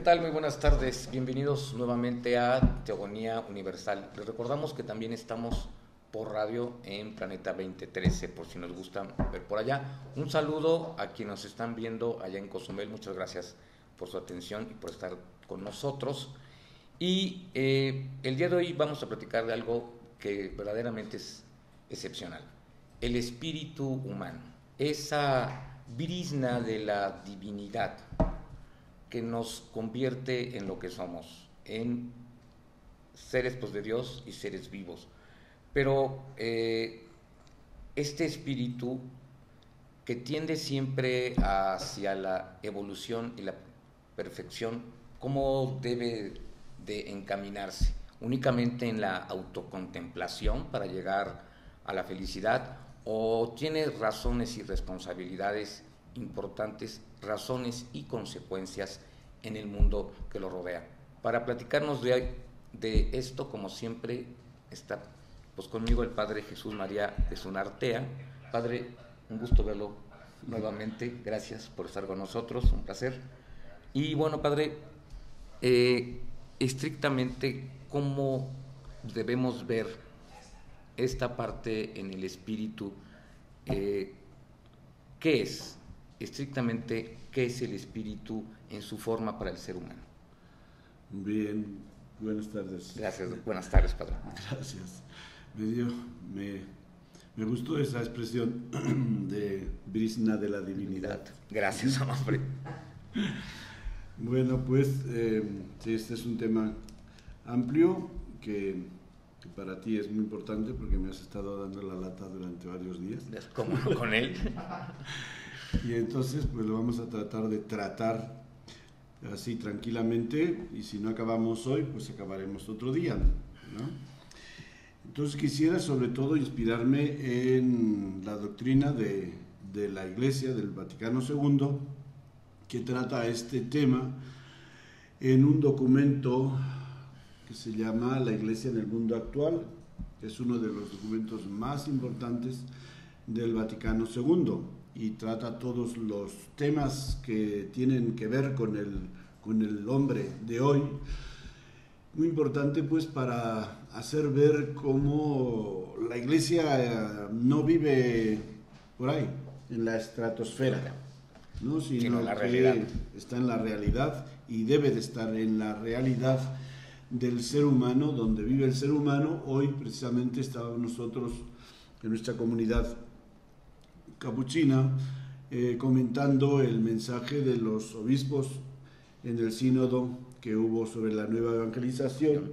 tal? Muy buenas tardes. Bienvenidos nuevamente a Teogonía Universal. Les recordamos que también estamos por radio en Planeta 2013, por si nos gusta ver por allá. Un saludo a quienes nos están viendo allá en Cozumel. Muchas gracias por su atención y por estar con nosotros. Y el día de hoy vamos a platicar de algo que verdaderamente es excepcional. El espíritu humano. Esa brizna de la divinidad que nos convierte en lo que somos, en seres pues, de Dios y seres vivos. Pero este espíritu que tiende siempre hacia la evolución y la perfección, ¿cómo debe de encaminarse? ¿Únicamente en la autocontemplación para llegar a la felicidad? ¿O tiene razones y responsabilidades importantes, razones y consecuencias en el mundo que lo rodea? Para platicarnos de esto, como siempre, está pues conmigo el Padre Jesús María de Zunartea. Padre, un gusto verlo nuevamente, gracias por estar con nosotros, un placer. Y bueno, Padre, estrictamente, ¿cómo debemos ver esta parte en el espíritu? ¿Qué es? Estrictamente, ¿qué es el espíritu en su forma para el ser humano? Bien, buenas tardes. Gracias, buenas tardes, Padre. Gracias. Me gustó esa expresión de brizna de la divinidad. Gracias, hombre. Bueno, pues sí, este es un tema amplio que para ti es muy importante porque me has estado dando la lata durante varios días. ¿Cómo con él? Y entonces pues lo vamos a tratar de tratar así tranquilamente, y si no acabamos hoy, pues acabaremos otro día, ¿no? Entonces quisiera sobre todo inspirarme en la doctrina de la Iglesia del Vaticano II, que trata este tema en un documento que se llama La Iglesia en el Mundo Actual, que es uno de los documentos más importantes del Vaticano II, y trata todos los temas que tienen que ver con el hombre de hoy. Muy importante pues para hacer ver cómo la Iglesia no vive por ahí, en la estratosfera, ¿no? Sino la que realidad. está en la realidad y debe de estar en la realidad del ser humano, donde vive el ser humano. Hoy precisamente estábamos nosotros en nuestra comunidad capuchina comentando el mensaje de los obispos en el sínodo que hubo sobre la nueva evangelización,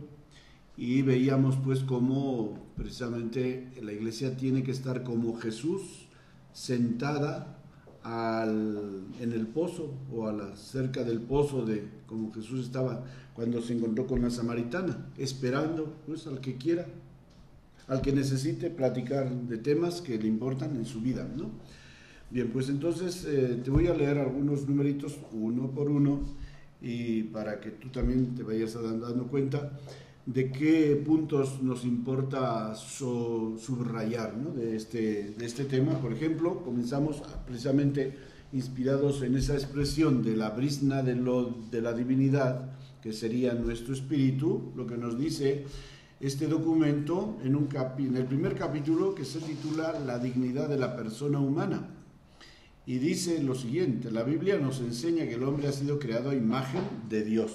y veíamos pues cómo precisamente la Iglesia tiene que estar como Jesús, sentada en el pozo, o cerca del pozo, como Jesús estaba cuando se encontró con la samaritana, esperando pues al que quiera, al que necesite platicar de temas que le importan en su vida, ¿no? Bien, pues entonces te voy a leer algunos numeritos uno por uno, y para que tú también te vayas dando cuenta de qué puntos nos importa subrayar, ¿no? de este tema. Por ejemplo, comenzamos precisamente inspirados en esa expresión de la brizna de la divinidad, que sería nuestro espíritu. Lo que nos dice este documento en el primer capítulo, que se titula La dignidad de la persona humana, y dice lo siguiente: la Biblia nos enseña que el hombre ha sido creado a imagen de Dios,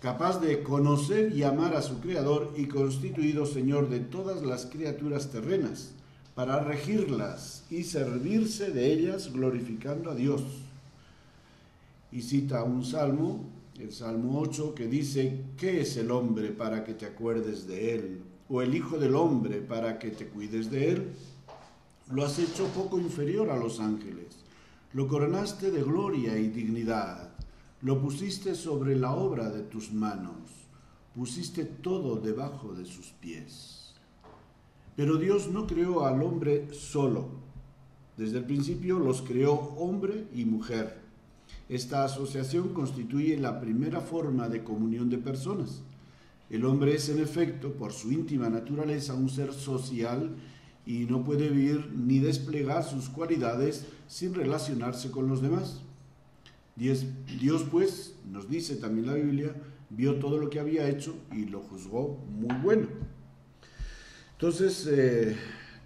capaz de conocer y amar a su Creador y constituido Señor de todas las criaturas terrenas, para regirlas y servirse de ellas, glorificando a Dios. Y cita un salmo, el Salmo 8, que dice: ¿qué es el hombre para que te acuerdes de él? ¿O el hijo del hombre para que te cuides de él? Lo has hecho poco inferior a los ángeles, lo coronaste de gloria y dignidad, lo pusiste sobre la obra de tus manos, pusiste todo debajo de sus pies. Pero Dios no creó al hombre solo. Desde el principio los creó hombre y mujer. Esta asociación constituye la primera forma de comunión de personas. El hombre es, en efecto, por su íntima naturaleza, un ser social y no puede vivir ni desplegar sus cualidades sin relacionarse con los demás. Dios pues, nos dice también la Biblia, vio todo lo que había hecho y lo juzgó muy bueno. Entonces,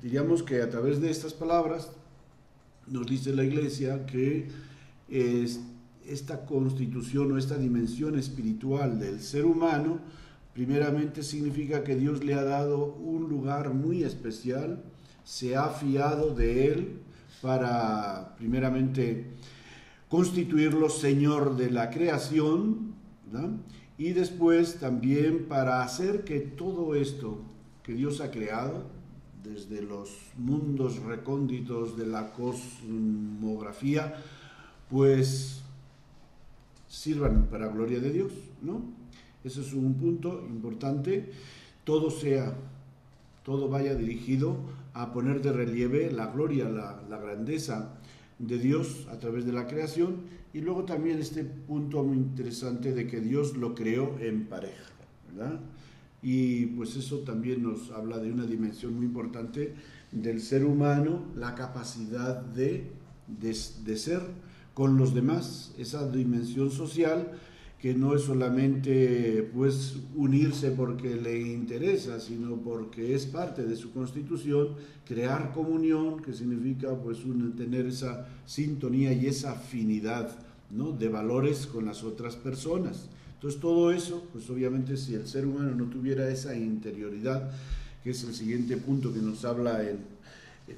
diríamos que a través de estas palabras nos dice la Iglesia que esta constitución o esta dimensión espiritual del ser humano, primeramente significa que Dios le ha dado un lugar muy especial, se ha fiado de él para, primeramente, constituirlo Señor de la creación, ¿verdad? Y después también para hacer que todo esto que Dios ha creado, desde los mundos recónditos de la cosmografía, pues sirvan para gloria de Dios, ¿no? Ese es un punto importante. Todo vaya dirigido a poner de relieve la gloria, la grandeza de Dios a través de la creación, y luego también este punto muy interesante de que Dios lo creó en pareja, ¿verdad? Y pues eso también nos habla de una dimensión muy importante del ser humano, la capacidad de ser con los demás, esa dimensión social que no es solamente pues unirse porque le interesa, sino porque es parte de su constitución, crear comunión, que significa pues tener esa sintonía y esa afinidad, ¿no?, de valores con las otras personas. Entonces todo eso, pues obviamente si el ser humano no tuviera esa interioridad, que es el siguiente punto que nos habla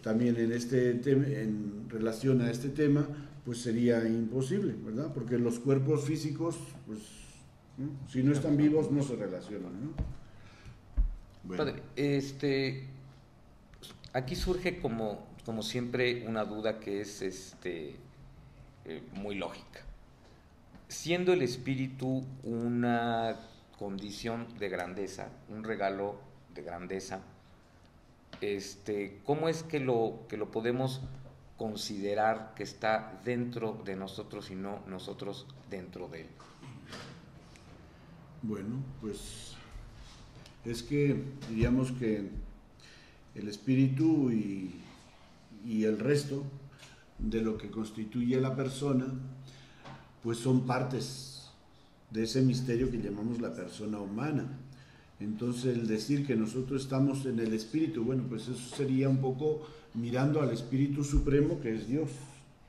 también en este tema, en relación a este tema, pues sería imposible, ¿verdad? Porque los cuerpos físicos, pues, ¿no?, si no están vivos, no se relacionan, ¿no? Bueno. Padre, aquí surge como siempre una duda que es muy lógica. Siendo el espíritu una condición de grandeza, un regalo de grandeza, ¿cómo es que lo podemos considerar que está dentro de nosotros y no nosotros dentro de él? Bueno, pues es que diríamos que el espíritu y el resto de lo que constituye la persona, pues son partes de ese misterio que llamamos la persona humana. Entonces el decir que nosotros estamos en el espíritu, bueno, pues eso sería un poco mirando al Espíritu Supremo, que es Dios.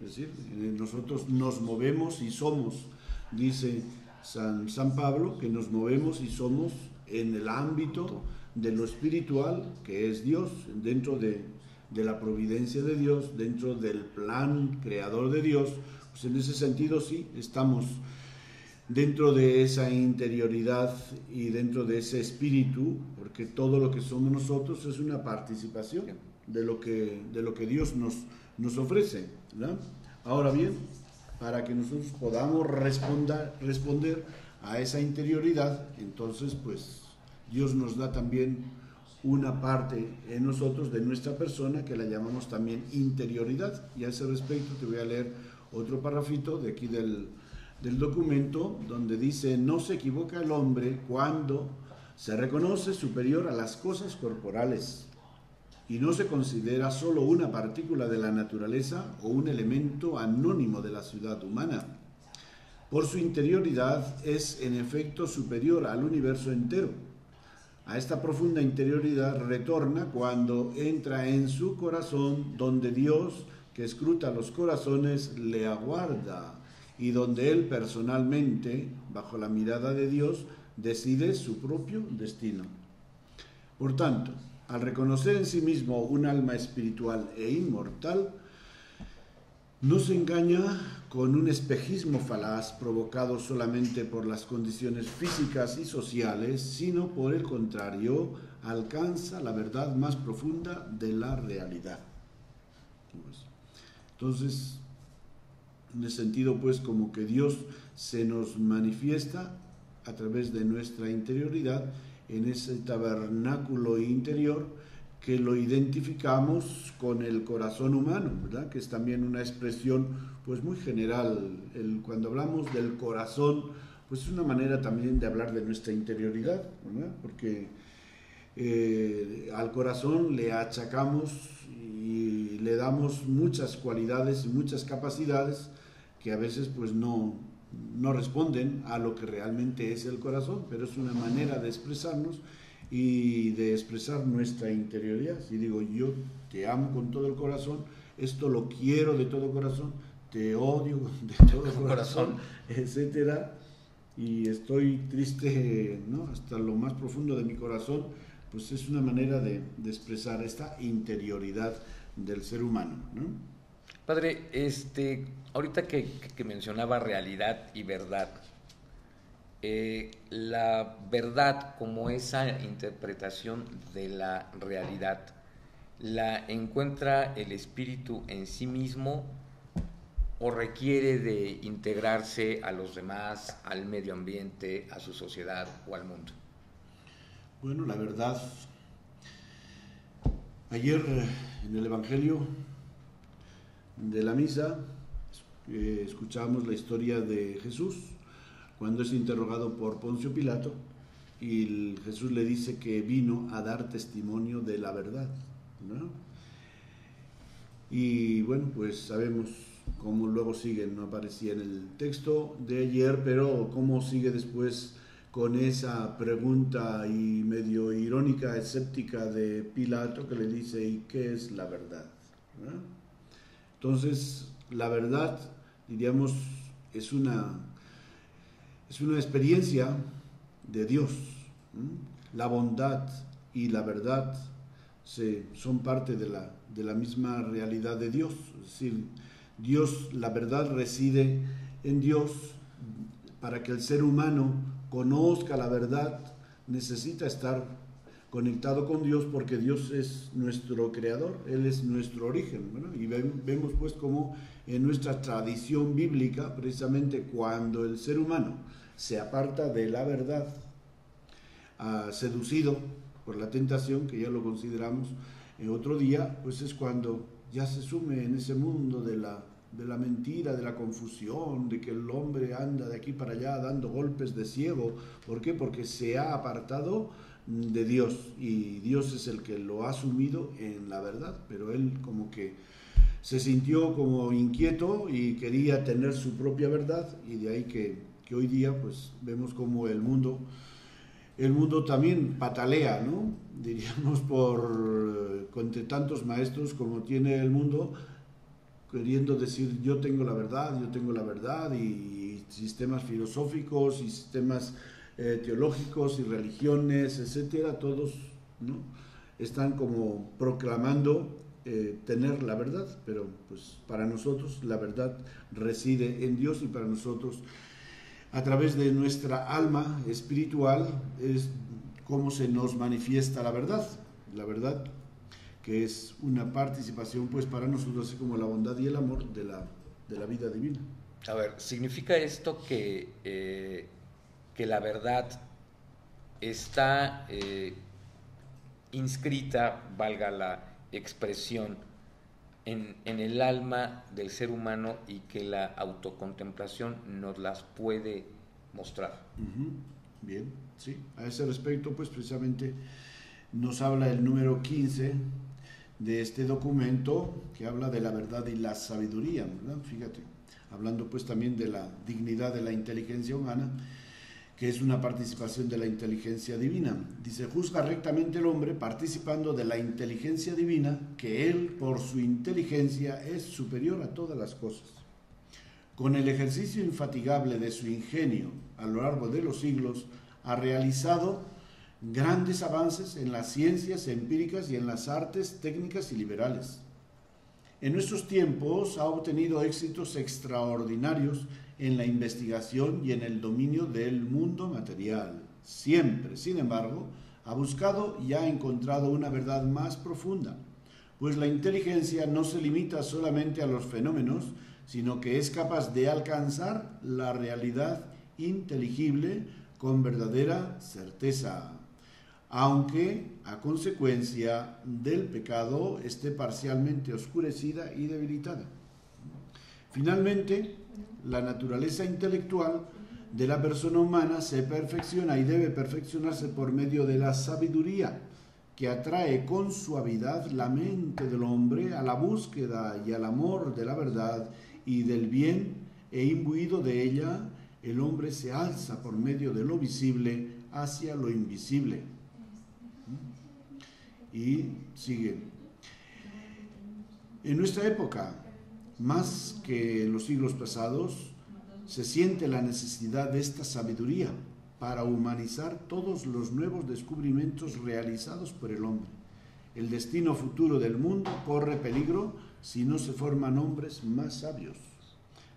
Es decir, nosotros nos movemos y somos, dice San Pablo, que nos movemos y somos en el ámbito de lo espiritual, que es Dios, dentro de la providencia de Dios, dentro del plan creador de Dios. Pues en ese sentido sí, estamos dentro de esa interioridad y dentro de ese espíritu, porque todo lo que somos nosotros es una participación de lo que Dios nos ofrece, ¿verdad? Ahora bien, para que nosotros podamos responder a esa interioridad, entonces pues Dios nos da también una parte en nosotros de nuestra persona que la llamamos también interioridad. Y a ese respecto te voy a leer otro parrafito de aquí del documento, donde dice: no se equivoca el hombre cuando se reconoce superior a las cosas corporales y no se considera solo una partícula de la naturaleza o un elemento anónimo de la ciudad humana. Por su interioridad es en efecto superior al universo entero. A esta profunda interioridad retorna cuando entra en su corazón, donde Dios, que escruta los corazones, le aguarda, y donde él personalmente, bajo la mirada de Dios, decide su propio destino. Por tanto, al reconocer en sí mismo un alma espiritual e inmortal, no se engaña con un espejismo falaz provocado solamente por las condiciones físicas y sociales, sino por el contrario, alcanza la verdad más profunda de la realidad. Entonces, en ese sentido, pues, como que Dios se nos manifiesta a través de nuestra interioridad en ese tabernáculo interior que lo identificamos con el corazón humano, ¿verdad? Que es también una expresión pues muy general. Cuando hablamos del corazón, pues es una manera también de hablar de nuestra interioridad, ¿verdad? Porque al corazón le achacamos y le damos muchas cualidades y muchas capacidades que a veces pues no responden a lo que realmente es el corazón, pero es una manera de expresarnos y de expresar nuestra interioridad. Si digo, yo te amo con todo el corazón, esto lo quiero de todo corazón, te odio de todo corazón, etcétera, y estoy triste, ¿no?, hasta lo más profundo de mi corazón, pues es una manera de expresar esta interioridad del ser humano, ¿no? Padre, ahorita que mencionaba realidad y verdad, la verdad como esa interpretación de la realidad, ¿la encuentra el espíritu en sí mismo o requiere de integrarse a los demás, al medio ambiente, a su sociedad o al mundo? Bueno, la verdad, ayer en el Evangelio de la misa escuchamos la historia de Jesús cuando es interrogado por Poncio Pilato y Jesús le dice que vino a dar testimonio de la verdad, ¿no? Y bueno, pues sabemos cómo luego sigue, no aparecía en el texto de ayer, pero cómo sigue después con esa pregunta y medio irónica, escéptica de Pilato, que le dice, ¿y qué es la verdad?, ¿no? Entonces, la verdad, diríamos, es una experiencia de Dios. La bondad y la verdad son parte de la misma realidad de Dios. Es decir, Dios, la verdad reside en Dios. Para que el ser humano conozca la verdad, necesita estar conectado con Dios, porque Dios es nuestro creador, Él es nuestro origen, ¿no? Y vemos pues como en nuestra tradición bíblica, precisamente cuando el ser humano se aparta de la verdad, seducido por la tentación, que ya lo consideramos en otro día, pues es cuando ya se sume en ese mundo de la mentira, de la confusión, de que el hombre anda de aquí para allá dando golpes de ciego. ¿Por qué? Porque se ha apartado de Dios, y Dios es el que lo ha sumido en la verdad, pero él como que se sintió como inquieto y quería tener su propia verdad, y de ahí que hoy día pues vemos como el mundo también patalea, ¿no? Diríamos entre tantos maestros como tiene el mundo, queriendo decir yo tengo la verdad, y sistemas filosóficos y sistemas teológicos y religiones, etcétera, todos, ¿no?, están como proclamando tener la verdad, pero pues para nosotros la verdad reside en Dios, y para nosotros a través de nuestra alma espiritual es como se nos manifiesta la verdad que es una participación pues para nosotros, así como la bondad y el amor de la vida divina. A ver, ¿significa esto que la verdad está inscrita, valga la expresión, en el alma del ser humano, y que la autocontemplación nos las puede mostrar? Bien, sí. A ese respecto, pues precisamente nos habla el número 15 de este documento, que habla de la verdad y la sabiduría, ¿verdad? Fíjate, hablando pues también de la dignidad de la inteligencia humana, que es una participación de la inteligencia divina. Dice, juzga rectamente el hombre participando de la inteligencia divina, que él por su inteligencia es superior a todas las cosas. Con el ejercicio infatigable de su ingenio a lo largo de los siglos, ha realizado grandes avances en las ciencias empíricas y en las artes técnicas y liberales. En nuestros tiempos ha obtenido éxitos extraordinarios en la investigación y en el dominio del mundo material. Siempre, sin embargo, ha buscado y ha encontrado una verdad más profunda, pues la inteligencia no se limita solamente a los fenómenos, sino que es capaz de alcanzar la realidad inteligible con verdadera certeza, aunque a consecuencia del pecado esté parcialmente oscurecida y debilitada. Finalmente, la naturaleza intelectual de la persona humana se perfecciona y debe perfeccionarse por medio de la sabiduría, que atrae con suavidad la mente del hombre a la búsqueda y al amor de la verdad y del bien e imbuido de ella, el hombre se alza por medio de lo visible hacia lo invisible. Y sigue. En nuestra época, más que en los siglos pasados, se siente la necesidad de esta sabiduría para humanizar todos los nuevos descubrimientos realizados por el hombre. El destino futuro del mundo corre peligro si no se forman hombres más sabios.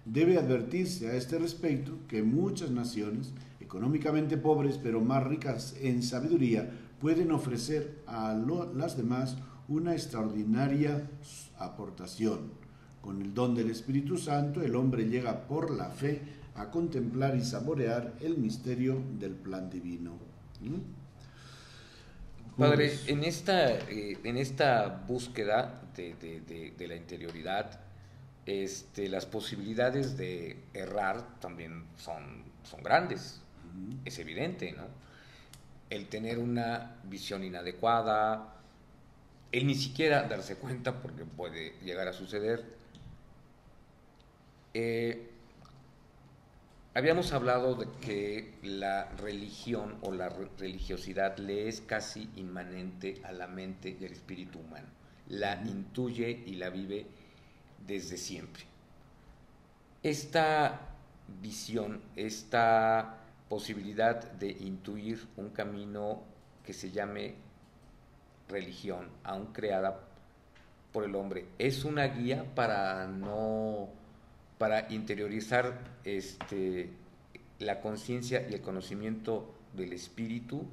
Debe advertirse a este respecto que muchas naciones, económicamente pobres pero más ricas en sabiduría, pueden ofrecer a las demás una extraordinaria aportación. Con el don del Espíritu Santo, el hombre llega por la fe a contemplar y saborear el misterio del plan divino. Padre, en esta búsqueda de la interioridad, las posibilidades de errar también son grandes, es evidente, ¿no? El tener una visión inadecuada, el ni siquiera darse cuenta, porque puede llegar a suceder. Habíamos hablado de que la religión o la religiosidad le es casi inmanente a la mente y al espíritu humano. La intuye y la vive desde siempre. Esta visión, esta posibilidad de intuir un camino que se llame religión, aún creada por el hombre, es una guía para interiorizar la conciencia y el conocimiento del espíritu,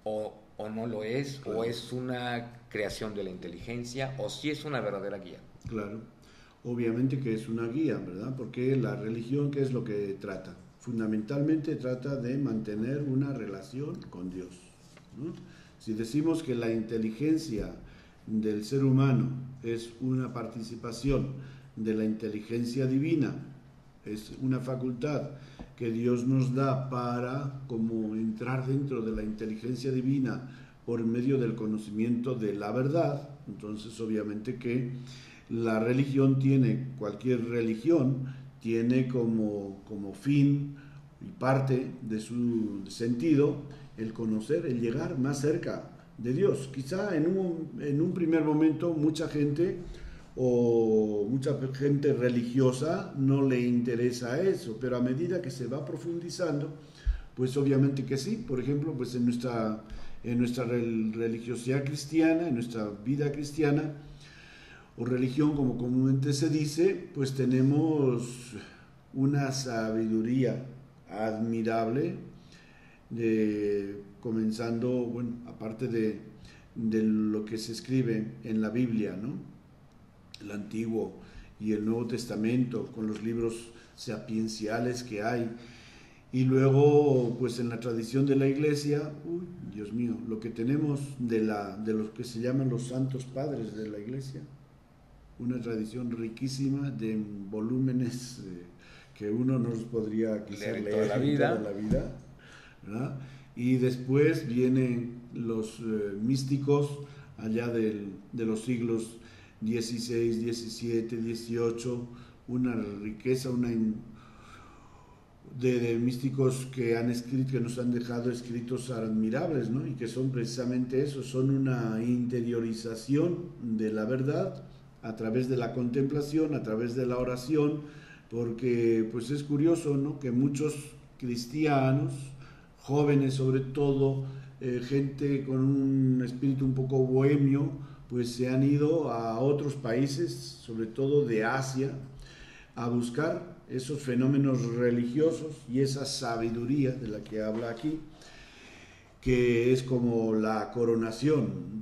o no lo es, claro, o es una creación de la inteligencia, o si es una verdadera guía. Claro, obviamente que es una guía, ¿verdad? Porque la religión, ¿qué es lo que trata? Fundamentalmente trata de mantener una relación con Dios, ¿no? Si decimos que la inteligencia del ser humano es una participación de la inteligencia divina, es una facultad que Dios nos da para como entrar dentro de la inteligencia divina por medio del conocimiento de la verdad, entonces obviamente que la religión cualquier religión tiene como fin y parte de su sentido el conocer, el llegar más cerca de Dios. Quizá en un primer momento mucha gente religiosa no le interesa eso, pero a medida que se va profundizando, pues obviamente que sí. Por ejemplo, pues en nuestra religiosidad cristiana, en nuestra vida cristiana o religión como comúnmente se dice, pues tenemos una sabiduría admirable, comenzando, bueno, aparte de lo que se escribe en la Biblia, ¿no? El Antiguo y el Nuevo Testamento, con los libros sapienciales que hay, y luego pues en la tradición de la Iglesia, Dios mío, lo que tenemos de los que se llaman los santos padres de la Iglesia, una tradición riquísima de volúmenes que uno no los podría quizá leer toda la vida, ¿verdad? Y después vienen los místicos allá de los siglos XVI, XVII, XVIII, una riqueza, de místicos que han escrito, que nos han dejado escritos admirables, ¿no? Y que son precisamente eso, son una interiorización de la verdad a través de la contemplación, a través de la oración, porque pues es curioso, ¿no? Que muchos cristianos, jóvenes sobre todo, gente con un espíritu un poco bohemio, pues se han ido a otros países, sobre todo de Asia, a buscar esos fenómenos religiosos y esa sabiduría de la que habla aquí, que es como la coronación,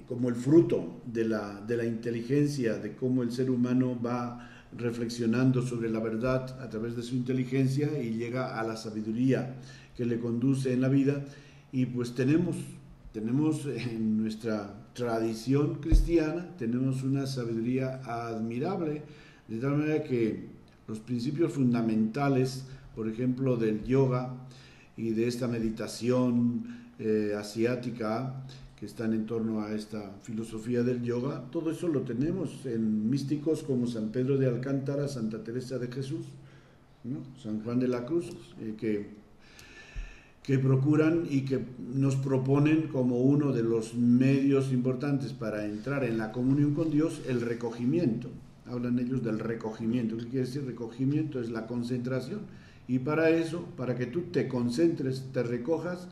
como el fruto de la inteligencia, de cómo el ser humano va reflexionando sobre la verdad a través de su inteligencia y llega a la sabiduría que le conduce en la vida. Y pues tenemos en nuestra tradición cristiana, tenemos una sabiduría admirable, de tal manera que los principios fundamentales, por ejemplo, del yoga y de esta meditación asiática, que están en torno a esta filosofía del yoga. Todo eso lo tenemos en místicos como San Pedro de Alcántara, Santa Teresa de Jesús, ¿no? San Juan de la Cruz, que procuran y que nos proponen como uno de los medios importantes para entrar en la comunión con Dios el recogimiento. Hablan ellos del recogimiento. ¿Qué quiere decir recogimiento? Es la concentración. Y para eso, para que tú te concentres, te recojas,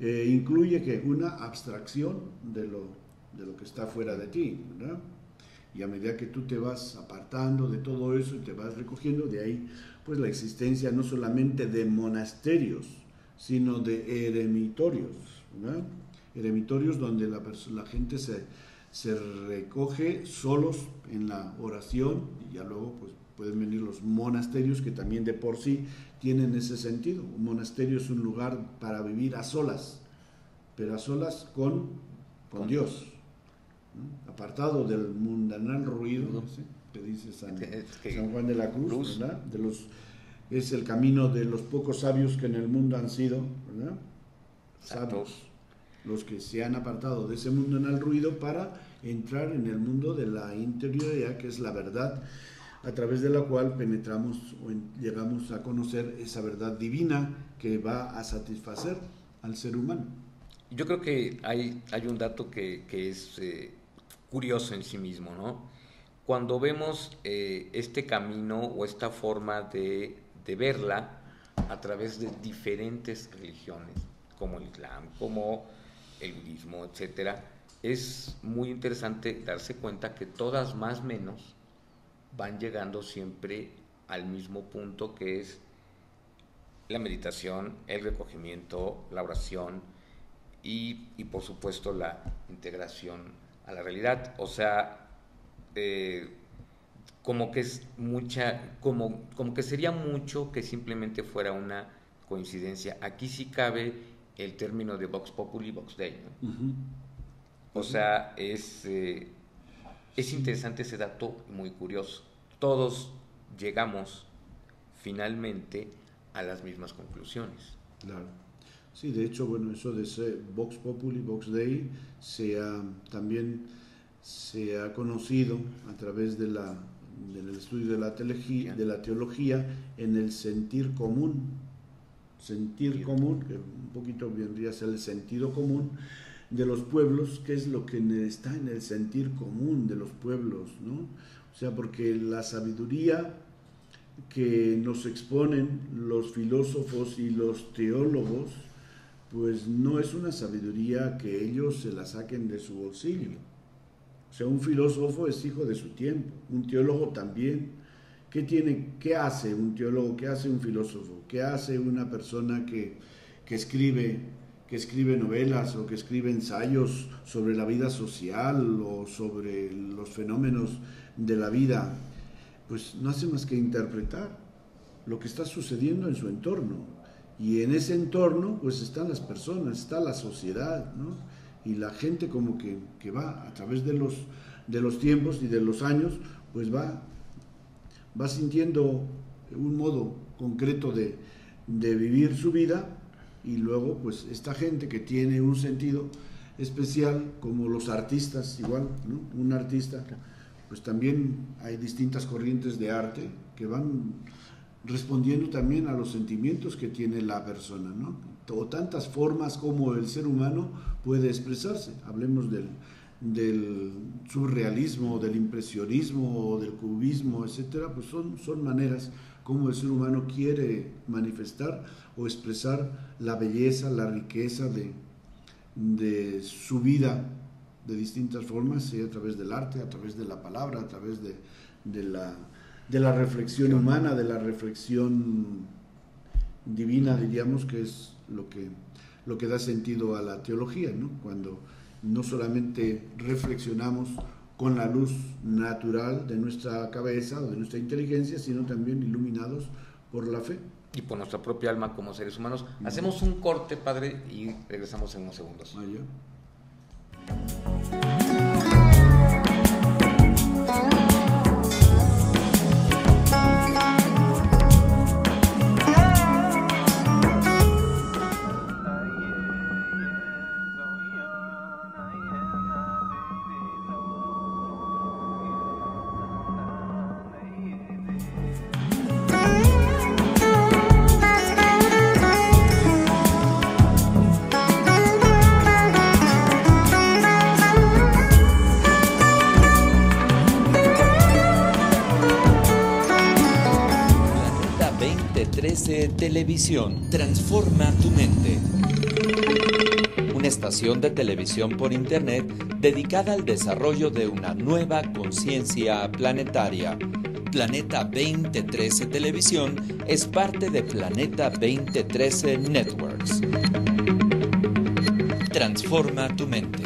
incluye que una abstracción de lo que está fuera de ti, ¿verdad? Y a medida que tú te vas apartando de todo eso y te vas recogiendo, de ahí pues la existencia no solamente de monasterios, sino de eremitorios, ¿verdad? Eremitorios donde la gente se recoge solos en la oración, y ya luego pues pueden venir los monasterios, que también de por sí tienen ese sentido. Un monasterio es un lugar para vivir a solas, pero a solas con Dios, ¿no? Apartado del mundanal ruido, ¿sí? Que dice San Juan de la Cruz, ¿verdad? Es el camino de los pocos sabios que en el mundo han sido, ¿verdad? Sabios, los que se han apartado de ese mundanal ruido para entrar en el mundo de la interioridad, que es la verdad, a través de la cual penetramos o llegamos a conocer esa verdad divina que va a satisfacer al ser humano. Yo creo que hay un dato que es curioso en sí mismo, ¿no? Cuando vemos este camino o esta forma de verla a través de diferentes religiones, como el Islam, como el budismo, etcétera, es muy interesante darse cuenta que todas más o menos van llegando siempre al mismo punto, que es la meditación, el recogimiento, la oración y por supuesto la integración a la realidad. O sea, como que es como que sería mucho que simplemente fuera una coincidencia. Aquí sí cabe el término de Vox Populi, Vox Dei, ¿no? Uh-huh. O sea, es interesante ese dato, muy curioso. Todos llegamos finalmente a las mismas conclusiones. Claro. Sí, de hecho, bueno, eso de ese Vox Populi, Vox Dei también se ha conocido a través del estudio de la teología en el sentir común. Sentir común, que un poquito vendría a ser el sentido común de los pueblos, que es lo que está en el sentir común de los pueblos, ¿no? O sea, porque la sabiduría que nos exponen los filósofos y los teólogos, pues no es una sabiduría que ellos se la saquen de su bolsillo. O sea, un filósofo es hijo de su tiempo, un teólogo también. ¿Qué hace un teólogo? ¿Qué hace un filósofo? ¿Qué hace una persona que escribe novelas o que escribe ensayos sobre la vida social o sobre los fenómenos de la vida? Pues no hace más que interpretar lo que está sucediendo en su entorno. Y en ese entorno pues están las personas, está la sociedad, ¿no? Y la gente como que va a través de los tiempos y de los años, pues va sintiendo un modo concreto de vivir su vida. Y luego pues esta gente que tiene un sentido especial, como los artistas igual, ¿no? Un artista, pues también hay distintas corrientes de arte que van respondiendo también a los sentimientos que tiene la persona, ¿no? O tantas formas como el ser humano puede expresarse. Hablemos del surrealismo, del impresionismo, del cubismo, etcétera, pues son maneras como el ser humano quiere manifestar o expresar la belleza, la riqueza de su vida de distintas formas, sea a través del arte, a través de la palabra, a través de la reflexión humana, de la reflexión divina, diríamos, que es lo que da sentido a la teología, ¿no? Cuando no solamente reflexionamos con la luz natural de nuestra cabeza o de nuestra inteligencia, sino también iluminados por la fe. Y por nuestra propia alma como seres humanos. Hacemos un corte, padre, y regresamos en unos segundos. Televisión transforma tu mente. Una estación de televisión por internet dedicada al desarrollo de una nueva conciencia planetaria. Planeta 2013 Televisión es parte de Planeta 2013 Networks. Transforma tu mente.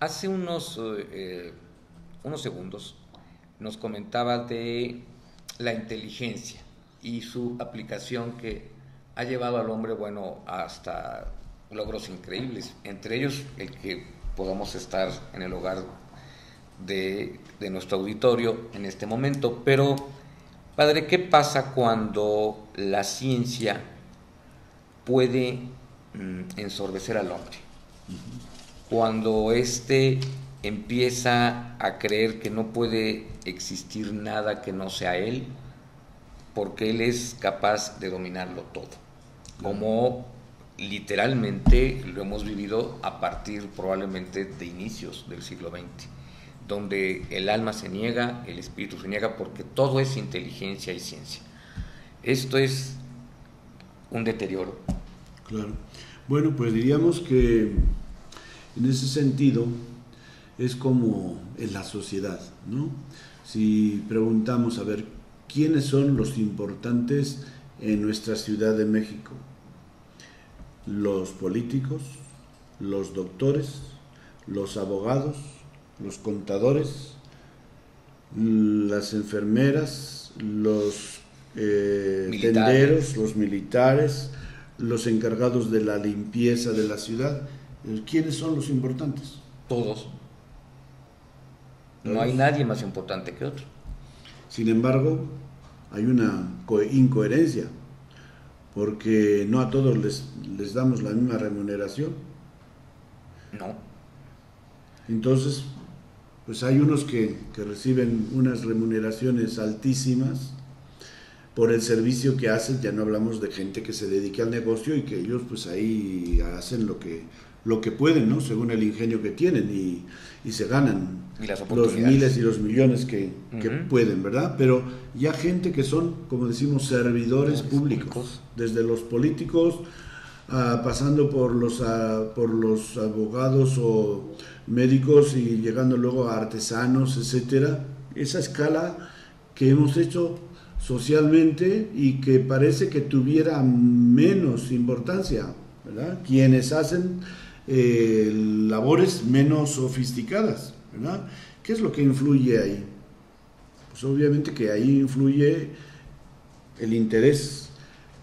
Hace unos segundos nos comentaba de la inteligencia y su aplicación que ha llevado al hombre, hasta logros increíbles, entre ellos el que podamos estar en el hogar de nuestro auditorio en este momento. Pero, padre, ¿qué pasa cuando la ciencia puede ensordecer al hombre? Cuando empieza a creer que no puede existir nada que no sea él, porque él es capaz de dominarlo todo, como literalmente lo hemos vivido a partir probablemente de inicios del siglo XX, donde el alma se niega, el espíritu se niega, porque todo es inteligencia y ciencia. Esto es un deterioro. Claro. Bueno, pues diríamos que en ese sentido es como en la sociedad, ¿no? Si preguntamos a ver quiénes son los importantes en nuestra Ciudad de México, los políticos, los doctores, los abogados, los contadores, las enfermeras, los tenderos, los militares, los encargados de la limpieza de la ciudad. ¿Quiénes son los importantes? Todos. No hay nadie más importante que otro. Sin embargo, hay una incoherencia, porque no a todos les damos la misma remuneración. No. Entonces, pues hay unos que reciben unas remuneraciones altísimas por el servicio que hacen. Ya no hablamos de gente que se dedique al negocio y que ellos pues ahí hacen lo que pueden, ¿no? Según el ingenio que tienen, y se ganan los miles y los millones que pueden, ¿verdad? Pero ya gente que son, como decimos, servidores públicos, desde los políticos, pasando por los abogados o médicos y llegando luego a artesanos, etcétera. Esa escala que hemos hecho socialmente y que parece que tuviera menos importancia, ¿verdad? Quienes hacen labores menos sofisticadas, ¿verdad? ¿Qué es lo que influye ahí? Pues obviamente que ahí influye el interés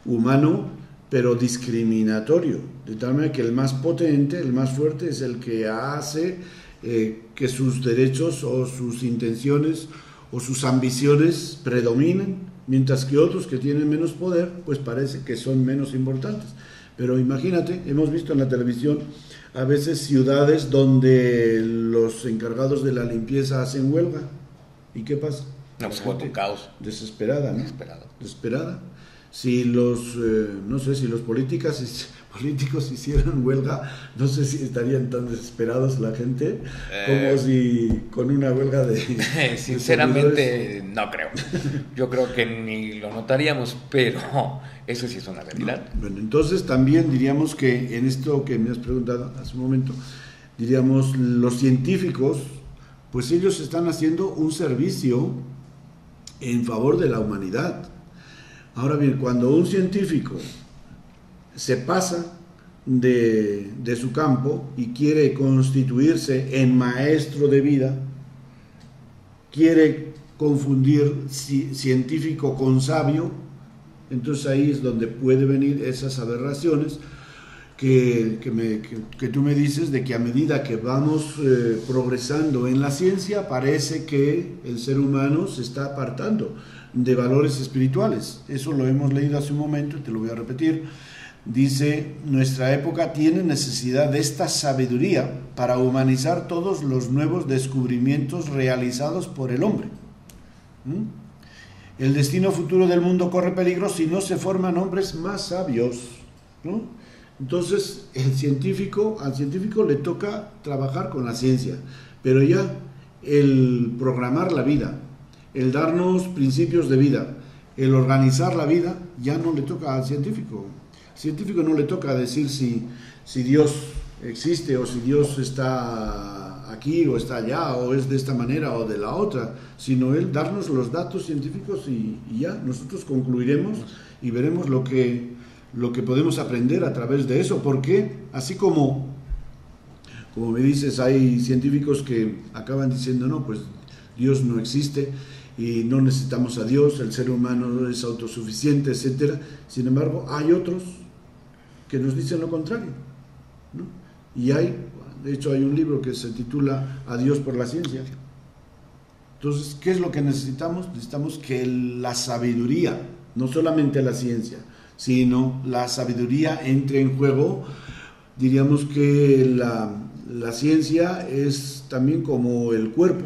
humano, pero discriminatorio, de tal manera que el más potente, el más fuerte, es el que hace que sus derechos o sus intenciones o sus ambiciones predominen, mientras que otros que tienen menos poder, pues parece que son menos importantes. Pero imagínate, hemos visto en la televisión a veces ciudades donde los encargados de la limpieza hacen huelga. ¿Y qué pasa? No, pues fue un caos. Desesperada, ¿no? Desesperada. Desesperada. Si los, no sé, si los políticos hicieran huelga, no sé si estarían tan desesperados la gente como si con una huelga de... Sinceramente, no creo. Yo creo que ni lo notaríamos, pero eso sí es una realidad. No. Bueno, entonces también diríamos que en esto que me has preguntado hace un momento, diríamos, los científicos, pues ellos están haciendo un servicio en favor de la humanidad. Ahora bien, cuando un científico se pasa de su campo y quiere constituirse en maestro de vida, quiere confundir científico con sabio, entonces ahí es donde puede venir esas aberraciones que tú me dices, de que a medida que vamos progresando en la ciencia, parece que el ser humano se está apartando de valores espirituales. Eso lo hemos leído hace un momento y te lo voy a repetir. Dice, nuestra época tiene necesidad de esta sabiduría para humanizar todos los nuevos descubrimientos realizados por el hombre. El destino futuro del mundo corre peligro si no se forman hombres más sabios, ¿no? Entonces, al científico le toca trabajar con la ciencia, pero ya el programar la vida, el darnos principios de vida, el organizar la vida, ya no le toca al científico. Al científico no le toca decir si Dios existe o si Dios está aquí o está allá o es de esta manera o de la otra, sino él darnos los datos científicos y ya, nosotros concluiremos y veremos lo que podemos aprender a través de eso, porque así como me dices, hay científicos que acaban diciendo, no, pues Dios no existe y no necesitamos a Dios, el ser humano es autosuficiente, etcétera. Sin embargo, hay otros que nos dicen lo contrario, ¿no? Y de hecho hay un libro que se titula A Dios por la ciencia. Entonces, ¿qué es lo que necesitamos? Necesitamos que la sabiduría, no solamente la ciencia, sino la sabiduría entre en juego. Diríamos que la ciencia es también como el cuerpo,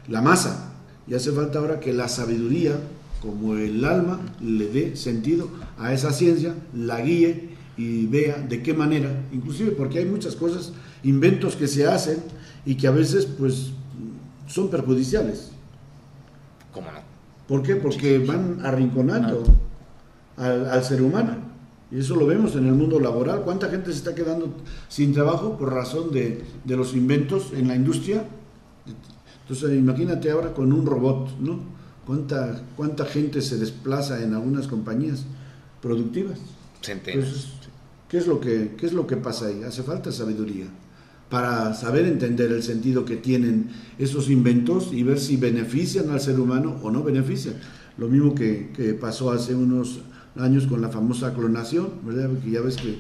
la masa, y hace falta ahora que la sabiduría, como el alma, le dé sentido a esa ciencia, la guíe y vea de qué manera, inclusive porque hay muchas cosas, inventos que se hacen y que a veces pues son perjudiciales. ¿Cómo no? ¿Por qué? Porque van arrinconando al ser humano. Y eso lo vemos en el mundo laboral. ¿Cuánta gente se está quedando sin trabajo por razón de los inventos en la industria? Entonces imagínate ahora con un robot, ¿no? ¿Cuánta gente se desplaza en algunas compañías productivas? Entonces, ¿qué es lo que pasa ahí? Hace falta sabiduría para saber entender el sentido que tienen esos inventos y ver si benefician al ser humano o no benefician. Lo mismo que pasó hace unos años con la famosa clonación, ¿verdad? Porque ya ves que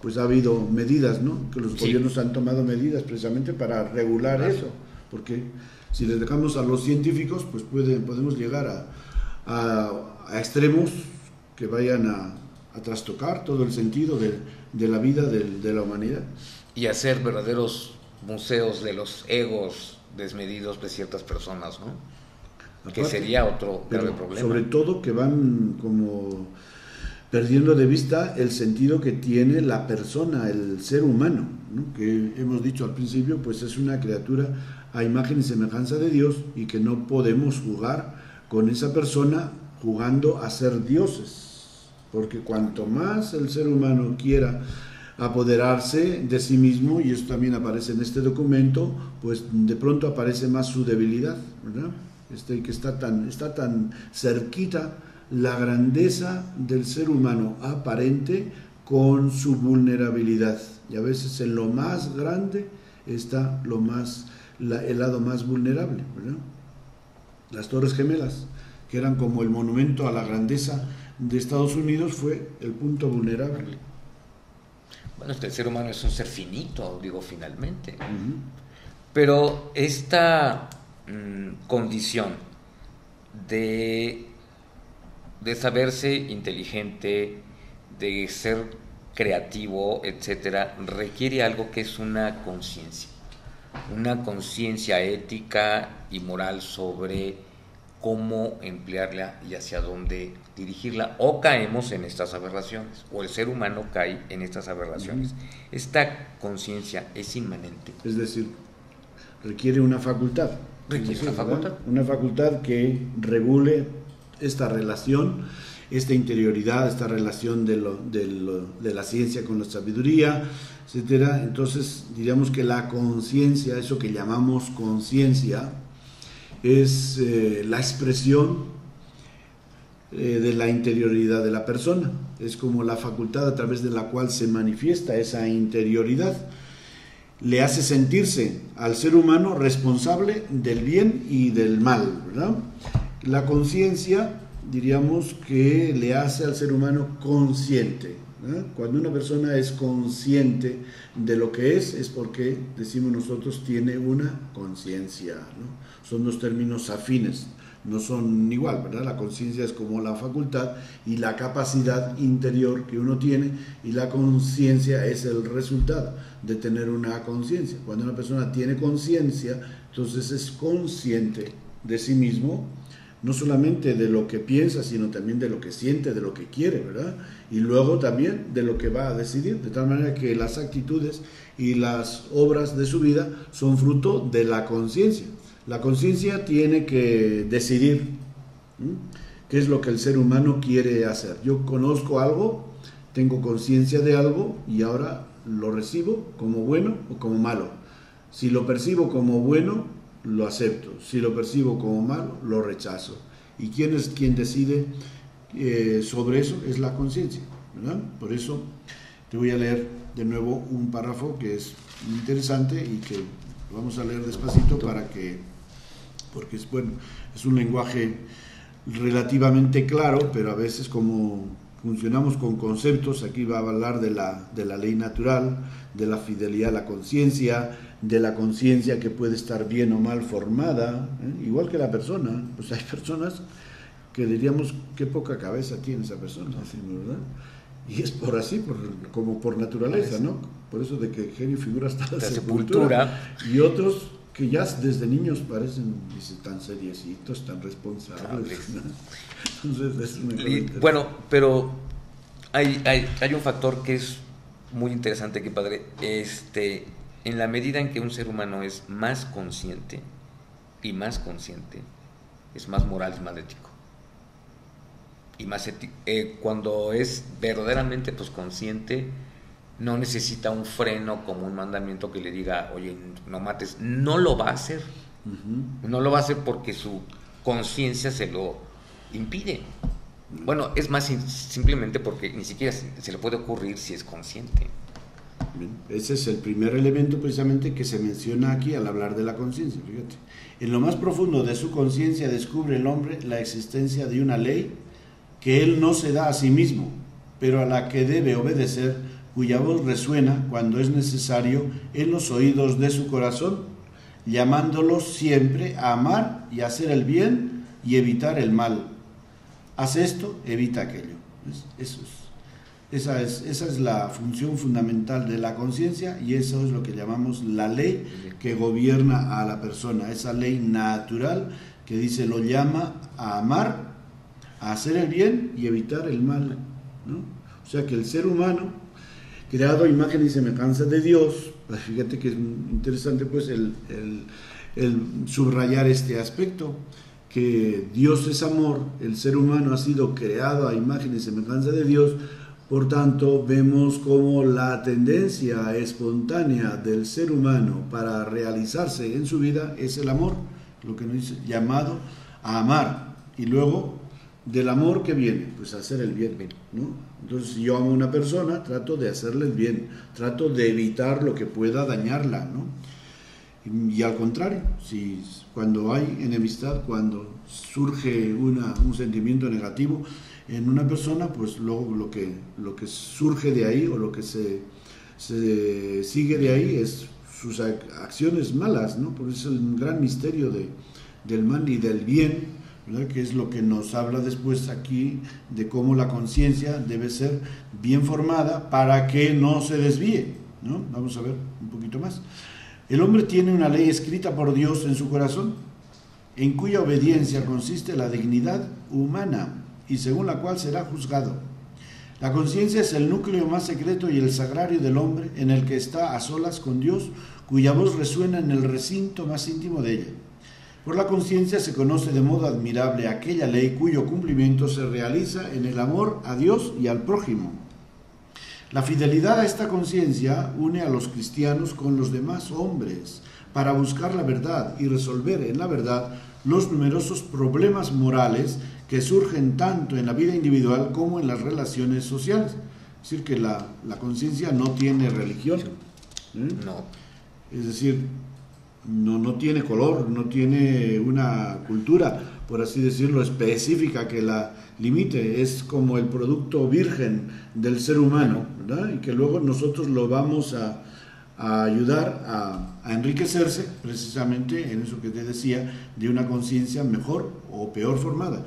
pues ha habido medidas, ¿no? Que los gobiernos han tomado medidas precisamente para regular eso, porque si les dejamos a los científicos, pues podemos llegar a extremos que vayan a trastocar todo el sentido de la vida de la humanidad. Y hacer verdaderos museos de los egos desmedidos de ciertas personas, ¿no? Aparte, que sería otro grave problema. Sobre todo que van como perdiendo de vista el sentido que tiene la persona, el ser humano, ¿no? Que hemos dicho al principio, pues es una criatura a imagen y semejanza de Dios y que no podemos jugar con esa persona jugando a ser dioses, porque cuanto más el ser humano quiera apoderarse de sí mismo, y esto también aparece en este documento, pues de pronto aparece más su debilidad, ¿verdad? Que está tan cerquita la grandeza del ser humano aparente con su vulnerabilidad, y a veces en lo más grande está el lado más vulnerable, ¿verdad? Las Torres Gemelas, que eran como el monumento a la grandeza de Estados Unidos, fue el punto vulnerable. Bueno, el ser humano es un ser finito, digo, finalmente. Pero esta condición de saberse inteligente, de ser creativo, etcétera, requiere algo que es una conciencia ética y moral sobre cómo emplearla y hacia dónde dirigirla, o caemos en estas aberraciones, o el ser humano cae en estas aberraciones. Esta conciencia es inmanente. Es decir, requiere una facultad. Requiere una facultad. Una facultad que regule esta relación, esta interioridad, esta relación de la ciencia con la sabiduría, etcétera. Entonces, diríamos que la conciencia, eso que llamamos conciencia, es la expresión de la interioridad de la persona. Es como la facultad a través de la cual se manifiesta esa interioridad. Le hace sentirse al ser humano responsable del bien y del mal, ¿verdad? La conciencia, diríamos que le hace al ser humano consciente, ¿verdad? Cuando una persona es consciente de lo que es porque, decimos nosotros, tiene una conciencia, ¿no? Son dos términos afines, no son igual, ¿verdad? La conciencia es como la facultad y la capacidad interior que uno tiene, y la conciencia es el resultado de tener una conciencia. Cuando una persona tiene conciencia, entonces es consciente de sí mismo, no solamente de lo que piensa, sino también de lo que siente, de lo que quiere, ¿verdad? Y luego también de lo que va a decidir, de tal manera que las actitudes y las obras de su vida son fruto de la conciencia. La conciencia tiene que decidir qué es lo que el ser humano quiere hacer. Yo conozco algo, tengo conciencia de algo y ahora lo recibo como bueno o como malo. Si lo percibo como bueno, lo acepto. Si lo percibo como malo, lo rechazo. ¿Y quién es quien decide sobre eso? Es la conciencia, ¿verdad? Por eso te voy a leer de nuevo un párrafo que es muy interesante y que vamos a leer despacito porque es bueno, es un lenguaje relativamente claro, pero a veces como funcionamos con conceptos, aquí va a hablar de la ley natural, de la fidelidad a la conciencia, de la conciencia que puede estar bien o mal formada, igual que la persona. Pues hay personas que diríamos qué poca cabeza tiene esa persona, ¿verdad? Y es por así, como por naturaleza, ¿no? Por eso de que genio y figura hasta la sepultura. Y otros que ya desde niños parecen tan seriecitos, tan responsables, ¿no? Entonces, bueno, pero hay un factor que es muy interesante aquí, padre. En la medida en que un ser humano es más consciente, es más moral, es más ético. Y más cuando es verdaderamente pues consciente, no necesita un freno como un mandamiento que le diga, oye, no mates. No lo va a hacer. No lo va a hacer porque su conciencia se lo impide. Bueno, es más simplemente porque ni siquiera se le puede ocurrir si es consciente. Bien, ese es el primer elemento precisamente que se menciona aquí al hablar de la conciencia. Fíjate, en lo más profundo de su conciencia descubre el hombre la existencia de una ley que él no se da a sí mismo, pero a la que debe obedecer, cuya voz resuena cuando es necesario en los oídos de su corazón, llamándolos siempre a amar y a hacer el bien y evitar el mal. Haz esto, evita aquello. Esa es la función fundamental de la conciencia, y eso es lo que llamamos la ley que gobierna a la persona, esa ley natural que dice, lo llama a amar, a hacer el bien y evitar el mal, ¿no? O sea que el ser humano, creado a imagen y semejanza de Dios, fíjate que es interesante pues el subrayar este aspecto, que Dios es amor, el ser humano ha sido creado a imagen y semejanza de Dios. Por tanto, vemos como la tendencia espontánea del ser humano para realizarse en su vida es el amor, lo que nos dice, llamado a amar. Y luego, del amor que viene, pues hacer el bien, ¿no? Entonces, si yo amo a una persona, trato de hacerle el bien, trato de evitar lo que pueda dañarla, ¿no? Y al contrario, si cuando hay enemistad, cuando surge un sentimiento negativo en una persona, pues luego lo que surge de ahí o lo que se sigue de ahí es sus acciones malas, ¿no? Por eso es un gran misterio del mal y del bien, ¿verdad? Que es lo que nos habla después aquí de cómo la conciencia debe ser bien formada para que no se desvíe, ¿no? Vamos a ver un poquito más. El hombre tiene una ley escrita por Dios en su corazón, en cuya obediencia consiste la dignidad humana y según la cual será juzgado. La conciencia es el núcleo más secreto y el sagrario del hombre, en el que está a solas con Dios, cuya voz resuena en el recinto más íntimo de ella. Por la conciencia se conoce de modo admirable aquella ley cuyo cumplimiento se realiza en el amor a Dios y al prójimo. La fidelidad a esta conciencia une a los cristianos con los demás hombres para buscar la verdad y resolver en la verdad los numerosos problemas morales que surgen tanto en la vida individual como en las relaciones sociales. Es decir, que la conciencia no tiene religión. No. Es decir, no tiene color, no tiene una cultura, por así decirlo, específica que la limite. Es como el producto virgen del ser humano, ¿verdad? Y que luego nosotros lo vamos a ayudar a enriquecerse precisamente en eso que te decía, de una conciencia mejor o peor formada.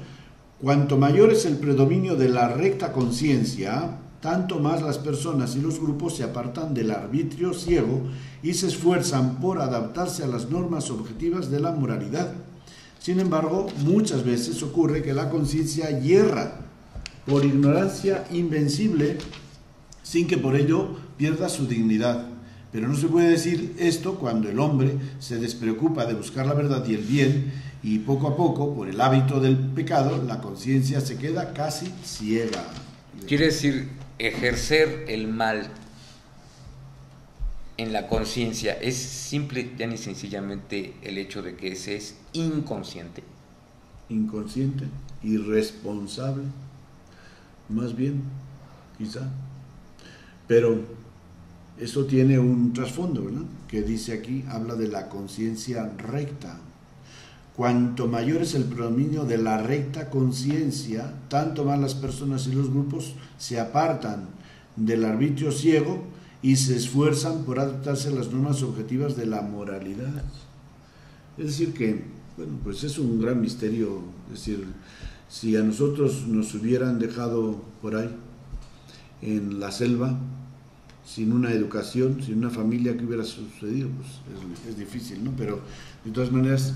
Cuanto mayor es el predominio de la recta conciencia, tanto más las personas y los grupos se apartan del arbitrio ciego y se esfuerzan por adaptarse a las normas objetivas de la moralidad. Sin embargo, muchas veces ocurre que la conciencia hierra por ignorancia invencible sin que por ello pierda su dignidad. Pero no se puede decir esto cuando el hombre se despreocupa de buscar la verdad y el bien, y poco a poco, por el hábito del pecado, la conciencia se queda casi ciega. Quiere decir, ejercer el mal en la conciencia es simple, ya ni sencillamente el hecho de que ese es inconsciente. Inconsciente, irresponsable, más bien, quizá. Pero eso tiene un trasfondo, ¿verdad? Que dice aquí, habla de la conciencia recta. Cuanto mayor es el predominio de la recta conciencia, tanto más las personas y los grupos se apartan del arbitrio ciego y se esfuerzan por adaptarse a las normas objetivas de la moralidad. Es decir que, bueno, pues es un gran misterio. Es decir, si a nosotros nos hubieran dejado por ahí, en la selva, sin una educación, sin una familia, ¿qué hubiera sucedido? Pues es difícil, ¿no? Pero de todas maneras,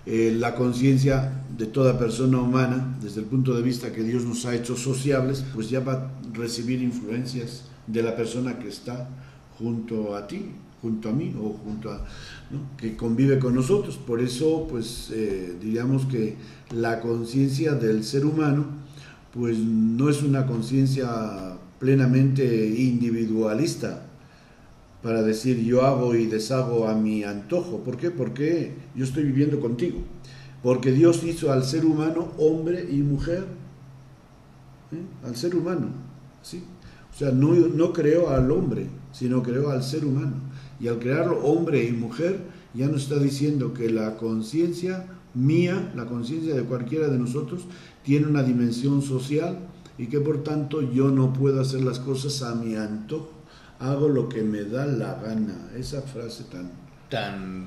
la conciencia de toda persona humana, desde el punto de vista que Dios nos ha hecho sociables, pues ya va a recibir influencias de la persona que está junto a ti, junto a mí, o junto a, ¿no?, que convive con nosotros. Por eso, pues diríamos que la conciencia del ser humano, pues no es una conciencia plenamente individualista, para decir yo hago y deshago a mi antojo. ¿Por qué? Porque yo estoy viviendo contigo. Porque Dios hizo al ser humano hombre y mujer. Al ser humano, ¿sí? O sea, no creó al hombre, sino creó al ser humano. Y al crearlo hombre y mujer, ya nos está diciendo que la conciencia mía, la conciencia de cualquiera de nosotros, tiene una dimensión social y que por tanto yo no puedo hacer las cosas a mi antojo. Hago lo que me da la gana. Esa frase tan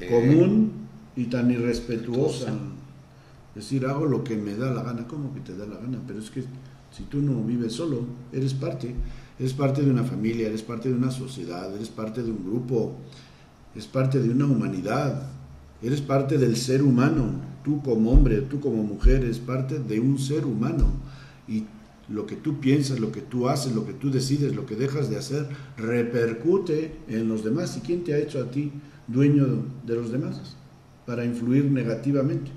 común y tan irrespetuosa. Es decir, hago lo que me da la gana. ¿Cómo que te da la gana? Pero es que si tú no vives solo, eres parte de una familia, eres parte de una sociedad, eres parte de un grupo, eres parte de una humanidad, eres parte del ser humano. Tú como hombre, tú como mujer, eres parte de un ser humano. Y lo que tú piensas, lo que tú haces, lo que tú decides, lo que dejas de hacer, repercute en los demás. ¿Y quién te ha hecho a ti dueño de los demás? Para influir negativamente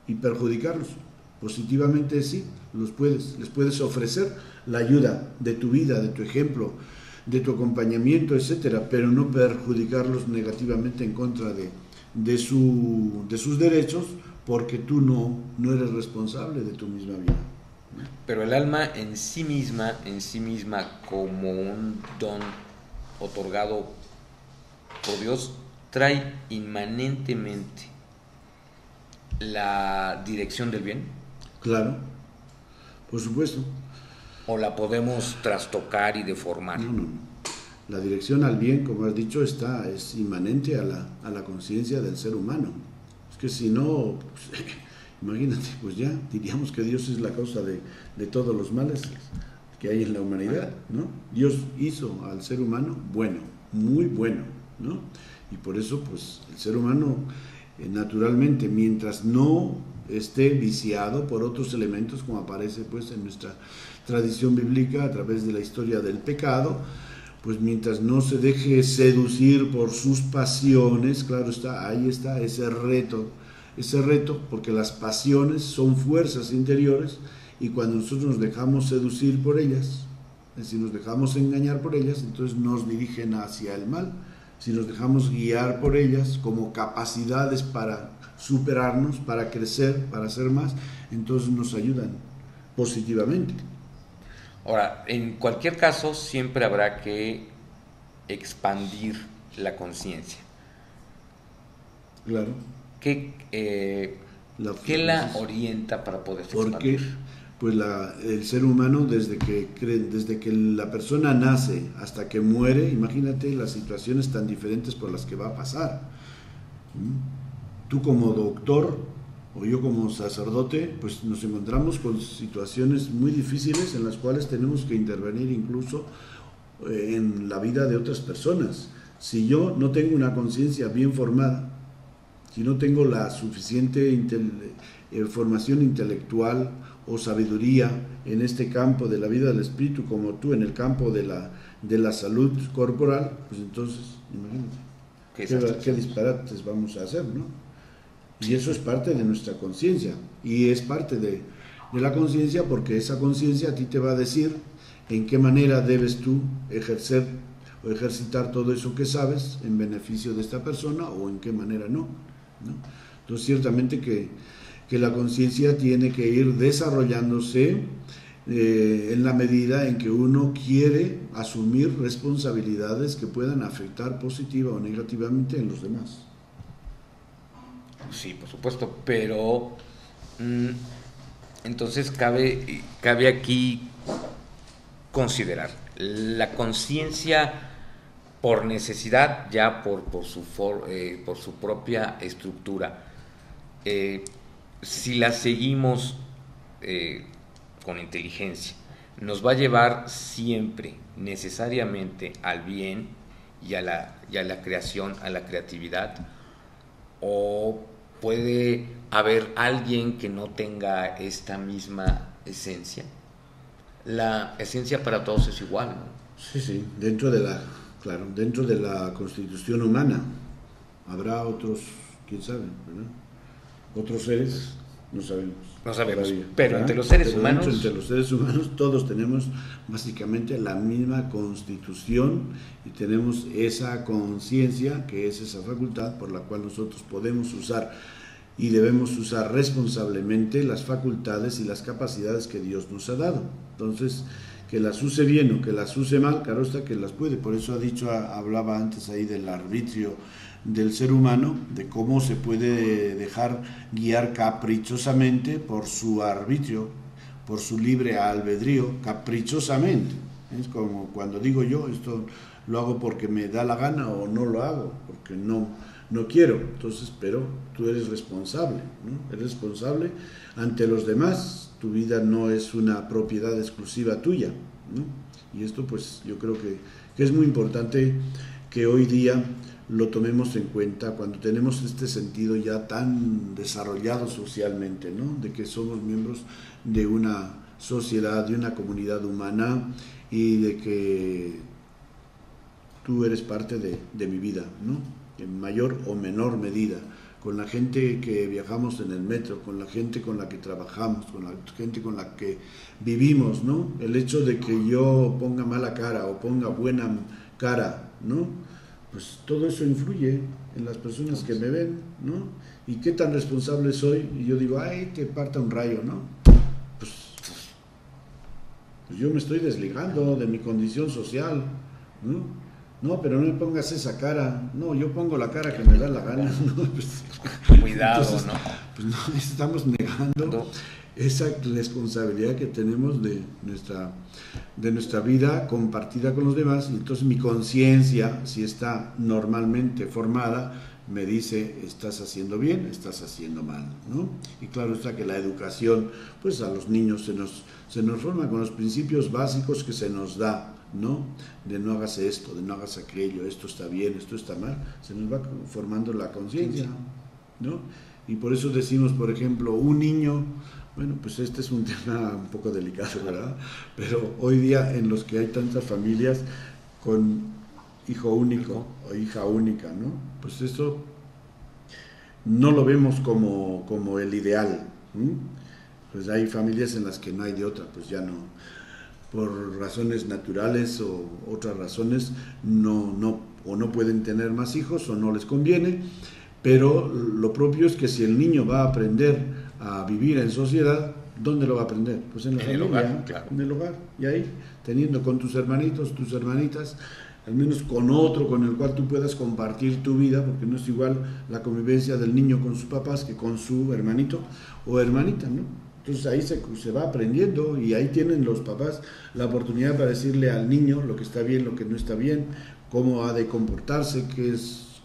y perjudicarlos. Positivamente sí, les puedes ofrecer la ayuda de tu vida, de tu ejemplo, de tu acompañamiento, etcétera, pero no perjudicarlos negativamente en contra de sus derechos, porque tú no eres responsable de tu misma vida. Pero el alma en sí misma como un don otorgado por Dios, trae inmanentemente la dirección del bien. Claro, por supuesto. ¿O la podemos trastocar y deformar? No. La dirección al bien, como has dicho, es inmanente a la conciencia del ser humano. Es que si no, pues, imagínate, pues ya diríamos que Dios es la causa de todos los males que hay en la humanidad, ¿no? Dios hizo al ser humano bueno, muy bueno, ¿no? Y por eso, pues, el ser humano, naturalmente, mientras no esté viciado por otros elementos, como aparece pues en nuestra tradición bíblica a través de la historia del pecado, pues mientras no se deje seducir por sus pasiones, claro está, ahí está ese reto, porque las pasiones son fuerzas interiores, y cuando nosotros nos dejamos seducir por ellas, es decir, nos dejamos engañar por ellas, entonces nos dirigen hacia el mal. Si nos dejamos guiar por ellas como capacidades para superarnos, para crecer, para hacer más, entonces nos ayudan positivamente. Ahora, en cualquier caso, siempre habrá que expandir la conciencia. Claro. ¿Qué la orienta para poder expandir? Porque pues el ser humano, desde que la persona nace hasta que muere, imagínate las situaciones tan diferentes por las que va a pasar. Tú como doctor o yo como sacerdote, pues nos encontramos con situaciones muy difíciles en las cuales tenemos que intervenir incluso en la vida de otras personas. Si yo no tengo una conciencia bien formada, si no tengo la suficiente formación intelectual o sabiduría en este campo de la vida del espíritu, como tú en el campo de la salud corporal, pues entonces, imagínate, qué disparates vamos a hacer, ¿no? Y eso es parte de nuestra conciencia, y es parte de la conciencia, porque esa conciencia a ti te va a decir en qué manera debes tú ejercer o ejercitar todo eso que sabes en beneficio de esta persona, o en qué manera no. Entonces, ciertamente que la conciencia tiene que ir desarrollándose en la medida en que uno quiere asumir responsabilidades que puedan afectar positiva o negativamente en los demás. Sí, por supuesto, pero entonces cabe aquí considerar la conciencia por necesidad, ya por su propia estructura. Si la seguimos con inteligencia, nos va a llevar siempre necesariamente al bien y a la creación, a la creatividad, o puede haber alguien que no tenga esta misma esencia. La esencia para todos es igual, ¿no? Sí, dentro de la constitución humana habrá otros, quién sabe, ¿verdad? Otros seres, no sabemos. No sabemos, todavía, pero entre los seres humanos... Entre los seres humanos todos tenemos básicamente la misma constitución, y tenemos esa conciencia, que es esa facultad por la cual nosotros podemos usar y debemos usar responsablemente las facultades y las capacidades que Dios nos ha dado. Entonces, que las use bien o que las use mal, claro está que las puede. Por eso hablaba antes ahí del arbitrio del ser humano, de cómo se puede dejar guiar caprichosamente por su arbitrio, por su libre albedrío, caprichosamente. Es como cuando digo yo, esto lo hago porque me da la gana, o no lo hago porque no quiero. Entonces, pero tú eres responsable, ¿no? Eres responsable ante los demás. Tu vida no es una propiedad exclusiva tuya, ¿no? Y esto pues yo creo que es muy importante que hoy día lo tomemos en cuenta cuando tenemos este sentido ya tan desarrollado socialmente, ¿no? De que somos miembros de una sociedad, de una comunidad humana, y de que tú eres parte de mi vida, ¿no? En mayor o menor medida, con la gente que viajamos en el metro, con la gente con la que trabajamos, con la gente con la que vivimos, ¿no? El hecho de que yo ponga mala cara o ponga buena cara, ¿no? Pues todo eso influye en las personas que me ven, ¿no? ¿Y qué tan responsable soy? Y yo digo, ay, que parta un rayo, ¿no? Pues yo me estoy desligando de mi condición social, ¿no? No, pero no me pongas esa cara. No, yo pongo la cara que me da la gana. ¿No? Pues, cuidado, entonces, ¿no? Pues no, estamos negando esa responsabilidad que tenemos de nuestra vida compartida con los demás. Y entonces mi conciencia, si está normalmente formada, me dice, estás haciendo bien, estás haciendo mal, ¿no? Y claro está que la educación, pues a los niños se nos forma con los principios básicos que se nos da, ¿no? De no hagas esto, de no hagas aquello, esto está bien, esto está mal, se nos va formando la conciencia, ¿no? Y por eso decimos, por ejemplo, un niño, bueno, pues este es un tema un poco delicado, ¿verdad? Pero hoy día en los que hay tantas familias con hijo único o hija única, ¿no? Pues eso no lo vemos como el ideal, ¿sí? Pues hay familias en las que no hay de otra, pues ya no, por razones naturales o otras razones, no pueden tener más hijos o no les conviene, pero lo propio es que si el niño va a aprender a vivir en sociedad, ¿dónde lo va a aprender? Pues en la familia, el hogar, claro. En el hogar, y ahí, teniendo con tus hermanitos, tus hermanitas, al menos con otro con el cual tú puedas compartir tu vida, porque no es igual la convivencia del niño con sus papás que con su hermanito o hermanita, ¿no? Entonces ahí se va aprendiendo y ahí tienen los papás la oportunidad para decirle al niño lo que está bien, lo que no está bien, cómo ha de comportarse,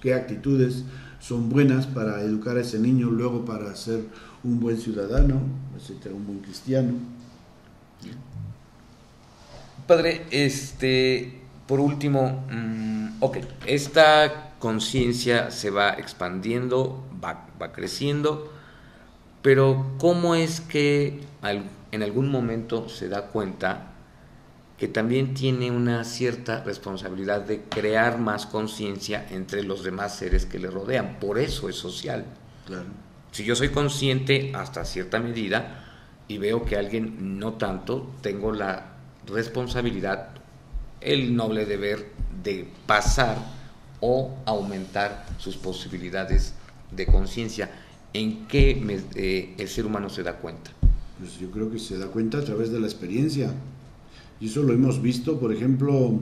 qué actitudes son buenas para educar a ese niño, luego para ser un buen ciudadano, etcétera, un buen cristiano. Padre, por último, esta conciencia se va expandiendo, va creciendo, pero ¿cómo es que en algún momento se da cuenta que también tiene una cierta responsabilidad de crear más conciencia entre los demás seres que le rodean? Por eso es social. Claro. Si yo soy consciente hasta cierta medida y veo que alguien no tanto, tengo la responsabilidad, el noble deber de pasar o aumentar sus posibilidades de conciencia. ¿En qué el ser humano se da cuenta? Pues yo creo que se da cuenta a través de la experiencia. Y eso lo hemos visto, por ejemplo,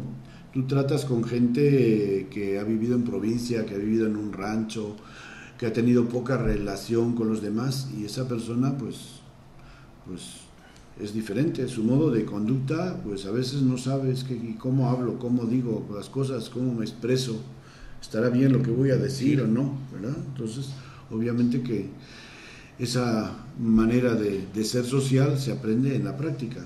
tú tratas con gente que ha vivido en provincia, que ha vivido en un rancho, que ha tenido poca relación con los demás, y esa persona pues es diferente. Su modo de conducta, pues a veces no sabes cómo hablo, cómo digo las cosas, cómo me expreso, estará bien lo que voy a decir o no, ¿verdad? Entonces, obviamente que esa manera de ser social se aprende en la práctica.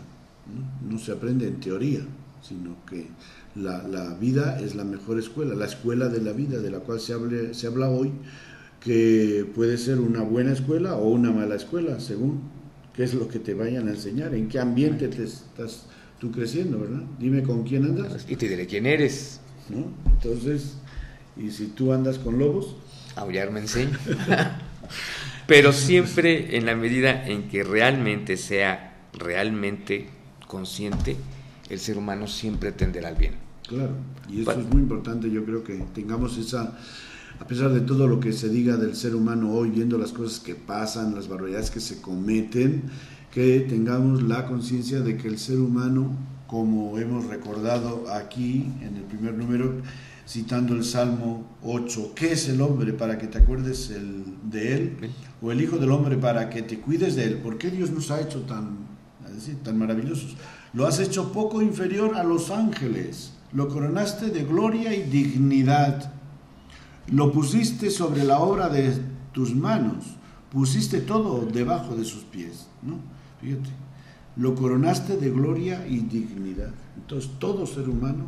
No se aprende en teoría, sino que la vida es la mejor escuela, la escuela de la vida, de la cual se habla hoy, que puede ser una buena escuela o una mala escuela, según qué es lo que te vayan a enseñar, en qué ambiente te estás tú creciendo, ¿verdad? Dime con quién andas. Y te diré quién eres, ¿no? Entonces, y si tú andas con lobos, aullar me enseña. Pero siempre en la medida en que realmente sea consciente, el ser humano siempre tenderá al bien. Claro, y eso es muy importante. Yo creo que tengamos esa, a pesar de todo lo que se diga del ser humano hoy, viendo las cosas que pasan, las barbaridades que se cometen, que tengamos la conciencia de que el ser humano, como hemos recordado aquí en el primer número, citando el Salmo 8, ¿qué es el hombre para que te acuerdes de él? ¿O el hijo del hombre para que te cuides de él? ¿Por qué Dios nos ha hecho tan maravillosos? Lo has hecho poco inferior a los ángeles, lo coronaste de gloria y dignidad, lo pusiste sobre la obra de tus manos, pusiste todo debajo de sus pies, ¿no? Fíjate, lo coronaste de gloria y dignidad. Entonces todo ser humano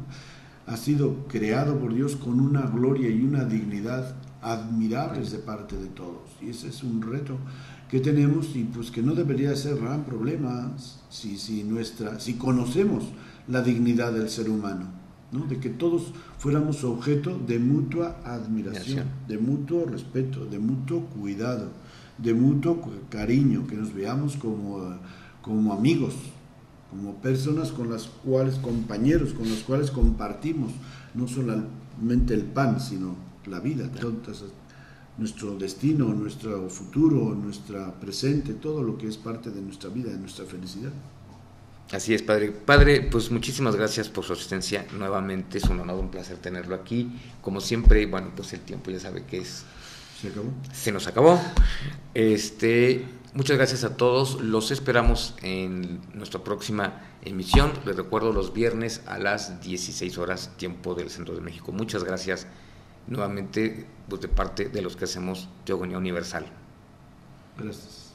ha sido creado por Dios con una gloria y una dignidad admirables de parte de todos, y ese es un reto que tenemos, y pues que no debería ser gran problema si conocemos la dignidad del ser humano, ¿no? De que todos fuéramos objeto de mutua admiración, de mutuo respeto, de mutuo cuidado, de mutuo cariño, que nos veamos como amigos, como personas con las cuales, compañeros con los cuales compartimos no solamente el pan, sino la vida, nuestro destino, nuestro futuro, nuestro presente, todo lo que es parte de nuestra vida, de nuestra felicidad. Así es, Padre. Padre, pues muchísimas gracias por su asistencia nuevamente, es un honor, un placer tenerlo aquí. Como siempre, bueno, pues el tiempo ya sabe que es... ¿Se acabó? Se nos acabó. Muchas gracias a todos, los esperamos en nuestra próxima emisión. Les recuerdo, los viernes a las 16 horas, tiempo del Centro de México. Muchas gracias nuevamente, pues, de parte de los que hacemos Teogonía Universal. Gracias.